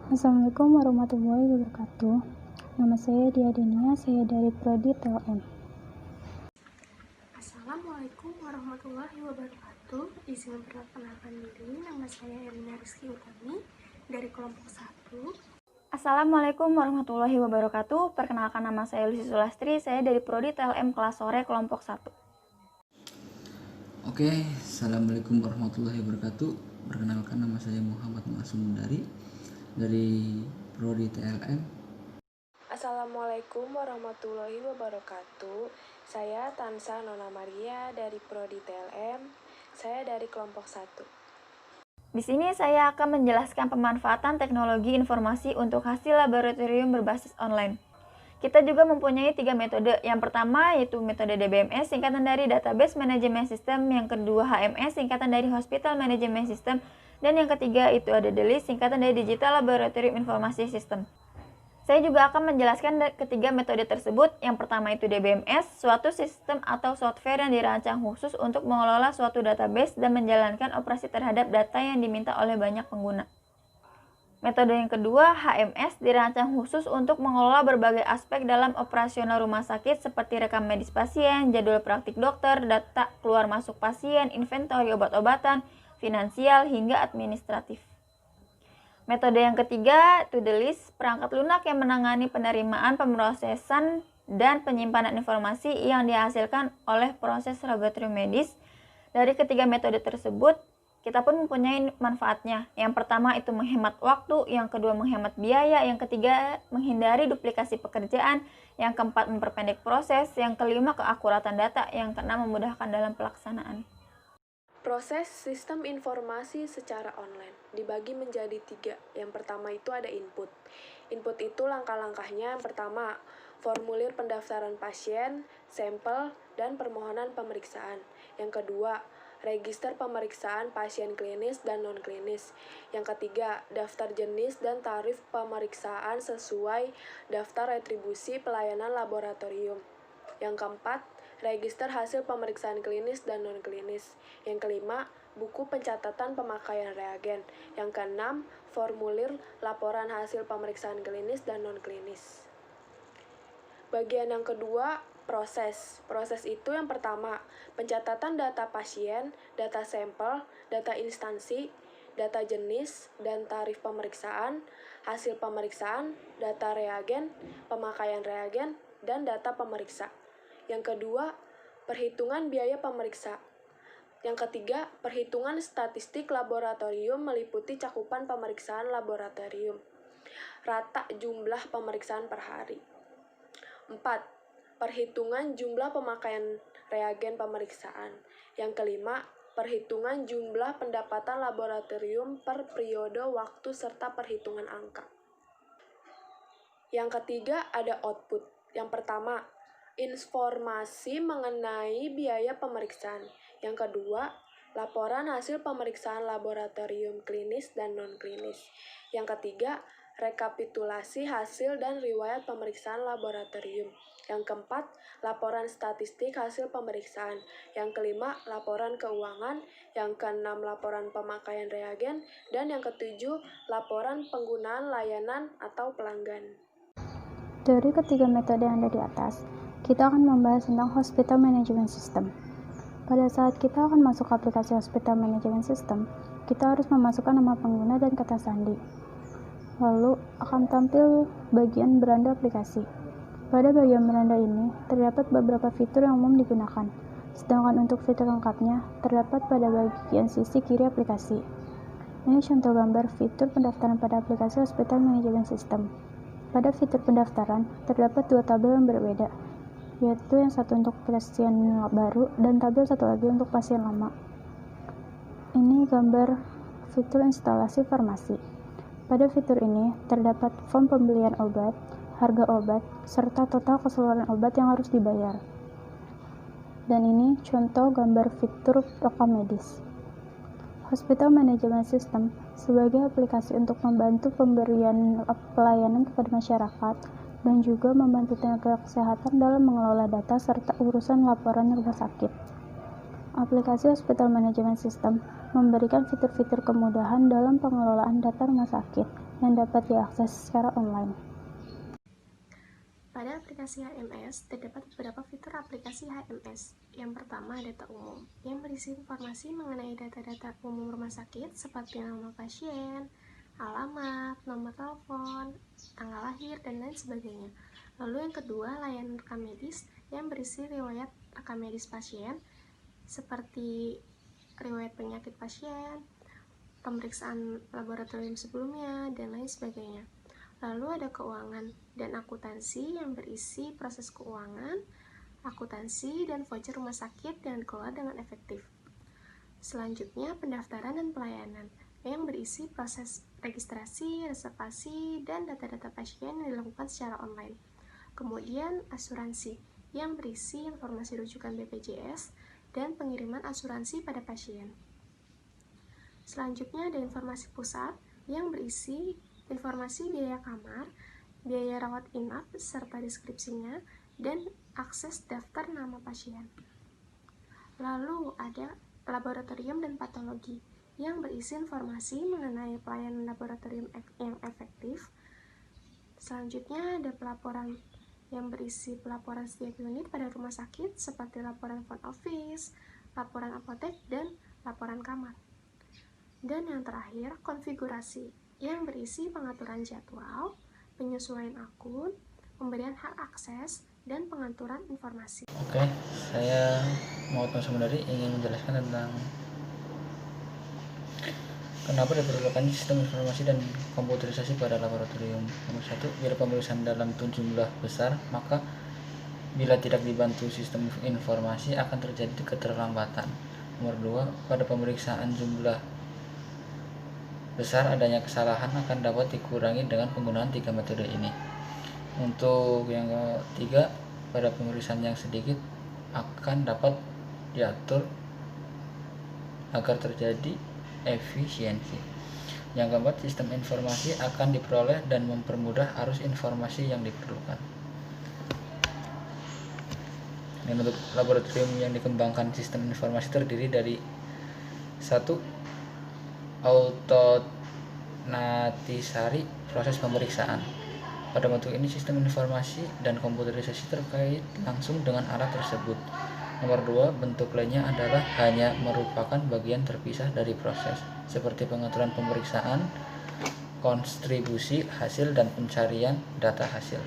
Assalamualaikum warahmatullahi wabarakatuh. Nama saya Dia Denia, saya dari Prodi TLM. Assalamualaikum warahmatullahi wabarakatuh. Izin memperkenalkan diri, nama saya Erina Rizky Utami dari kelompok 1. Assalamualaikum warahmatullahi wabarakatuh. Perkenalkan, nama saya Lucy Sulastri, saya dari Prodi TLM kelas sore kelompok 1. Oke, Assalamualaikum warahmatullahi wabarakatuh. Perkenalkan, nama saya Muhammad Masum dari Prodi TLM. Assalamualaikum warahmatullahi wabarakatuh. Saya Tansa Nona Maria dari Prodi TLM. Saya dari kelompok 1. Di sini saya akan menjelaskan pemanfaatan teknologi informasi untuk hasil laboratorium berbasis online. Kita juga mempunyai 3 metode. Yang pertama yaitu metode DBMS, singkatan dari Database Management System. Yang kedua HMS, singkatan dari Hospital Management System. Dan yang ketiga itu ada DLIS, singkatan dari Digital Laboratorium Informasi System. Saya juga akan menjelaskan ketiga metode tersebut. Yang pertama itu DBMS, suatu sistem atau software yang dirancang khusus untuk mengelola suatu database dan menjalankan operasi terhadap data yang diminta oleh banyak pengguna. Metode yang kedua, HMS, dirancang khusus untuk mengelola berbagai aspek dalam operasional rumah sakit seperti rekam medis pasien, jadwal praktik dokter, data keluar masuk pasien, inventory obat-obatan, finansial, hingga administratif. Metode yang ketiga, to the list, perangkat lunak yang menangani penerimaan, pemrosesan, dan penyimpanan informasi yang dihasilkan oleh proses laboratorium medis. Dari ketiga metode tersebut, kita pun mempunyai manfaatnya. Yang pertama itu menghemat waktu, yang kedua menghemat biaya, yang ketiga menghindari duplikasi pekerjaan, yang keempat memperpendek proses, yang kelima keakuratan data, yang keenam memudahkan dalam pelaksanaan. Proses sistem informasi secara online dibagi menjadi 3. Yang pertama itu ada input. Input itu langkah-langkahnya. Yang pertama, formulir pendaftaran pasien, sampel, dan permohonan pemeriksaan. Yang kedua, register pemeriksaan pasien klinis dan non-klinis. Yang ketiga, daftar jenis dan tarif pemeriksaan sesuai daftar retribusi pelayanan laboratorium. Yang keempat, register hasil pemeriksaan klinis dan non-klinis. Yang kelima, buku pencatatan pemakaian reagen. Yang keenam, formulir laporan hasil pemeriksaan klinis dan non-klinis. Bagian yang kedua, proses. Proses itu yang pertama, pencatatan data pasien, data sampel, data instansi, data jenis, dan tarif pemeriksaan, hasil pemeriksaan, data reagen, pemakaian reagen, dan data pemeriksa. Yang kedua, perhitungan biaya pemeriksa. Yang ketiga, perhitungan statistik laboratorium meliputi cakupan pemeriksaan laboratorium, rata jumlah pemeriksaan per hari. 4. Perhitungan jumlah pemakaian reagen pemeriksaan. Yang kelima, perhitungan jumlah pendapatan laboratorium per periode waktu serta perhitungan angka. Yang ketiga ada output. Yang pertama, informasi mengenai biaya pemeriksaan. Yang kedua, laporan hasil pemeriksaan laboratorium klinis dan non-klinis. Yang ketiga, rekapitulasi hasil dan riwayat pemeriksaan laboratorium. Yang keempat, laporan statistik hasil pemeriksaan. Yang kelima, laporan keuangan. Yang keenam, laporan pemakaian reagen. Dan yang ketujuh, laporan penggunaan layanan atau pelanggan. Dari ketiga metode yang ada di atas, kita akan membahas tentang Hospital Management System. Pada saat kita akan masuk aplikasi Hospital Management System, kita harus memasukkan nama pengguna dan kata sandi. Lalu akan tampil bagian beranda aplikasi. Pada bagian beranda ini, terdapat beberapa fitur yang umum digunakan, sedangkan untuk fitur lengkapnya terdapat pada bagian sisi kiri aplikasi. Ini contoh gambar fitur pendaftaran pada aplikasi Hospital Management System. Pada fitur pendaftaran, terdapat 2 tabel yang berbeda, yaitu yang satu untuk pasien baru dan tabel satu lagi untuk pasien lama. Ini gambar fitur instalasi farmasi. Pada fitur ini, terdapat form pembelian obat, harga obat, serta total keseluruhan obat yang harus dibayar. Dan ini contoh gambar fitur rekam medis. Hospital Management System sebagai aplikasi untuk membantu pemberian pelayanan kepada masyarakat dan juga membantu tenaga kesehatan dalam mengelola data serta urusan laporan rumah sakit. Aplikasi Hospital Management System memberikan fitur-fitur kemudahan dalam pengelolaan data rumah sakit yang dapat diakses secara online. Pada aplikasi HMS, terdapat beberapa fitur aplikasi HMS. Yang pertama, data umum, yang berisi informasi mengenai data-data umum rumah sakit seperti nama pasien, alamat, nomor telepon, tanggal lahir, dan lain sebagainya. Lalu yang kedua, layanan rekam medis yang berisi riwayat rekam medis pasien seperti riwayat penyakit pasien, pemeriksaan laboratorium sebelumnya, dan lain sebagainya. Lalu ada keuangan dan akuntansi yang berisi proses keuangan, akuntansi, dan voucher rumah sakit yang dikelola dengan efektif. Selanjutnya, pendaftaran dan pelayanan yang berisi proses registrasi, reservasi, dan data-data pasien yang dilakukan secara online. Kemudian, asuransi yang berisi informasi rujukan BPJS dan pengiriman asuransi pada pasien. Selanjutnya ada informasi pusat yang berisi informasi biaya kamar, biaya rawat inap serta deskripsinya, dan akses daftar nama pasien. Lalu ada laboratorium dan patologi yang berisi informasi mengenai pelayanan laboratorium yang efektif. Selanjutnya ada pelaporan yang berisi pelaporan setiap unit pada rumah sakit seperti laporan front office, laporan apotek, dan laporan kamar. Dan yang terakhir, konfigurasi yang berisi pengaturan jadwal, penyesuaian akun, pemberian hak akses, dan pengaturan informasi. Oke, saya Muhammad Sumudari ingin menjelaskan tentang kenapa diperlukan sistem informasi dan komputerisasi pada laboratorium. Nomor 1, bila pemeriksaan dalam jumlah besar, maka bila tidak dibantu sistem informasi akan terjadi keterlambatan. Nomor 2, pada pemeriksaan jumlah besar adanya kesalahan akan dapat dikurangi dengan penggunaan 3 metode ini. Untuk yang ketiga, pada pemeriksaan yang sedikit akan dapat diatur agar terjadi efisiensi. Yang keempat, sistem informasi akan diperoleh dan mempermudah arus informasi yang diperlukan. Dan untuk laboratorium yang dikembangkan sistem informasi terdiri dari 1. Automatisasi proses pemeriksaan. Pada bentuk ini sistem informasi dan komputerisasi terkait langsung dengan alat tersebut. Nomor 2, bentuk lainnya adalah hanya merupakan bagian terpisah dari proses, seperti pengaturan pemeriksaan, konstribusi hasil, dan pencarian data hasil.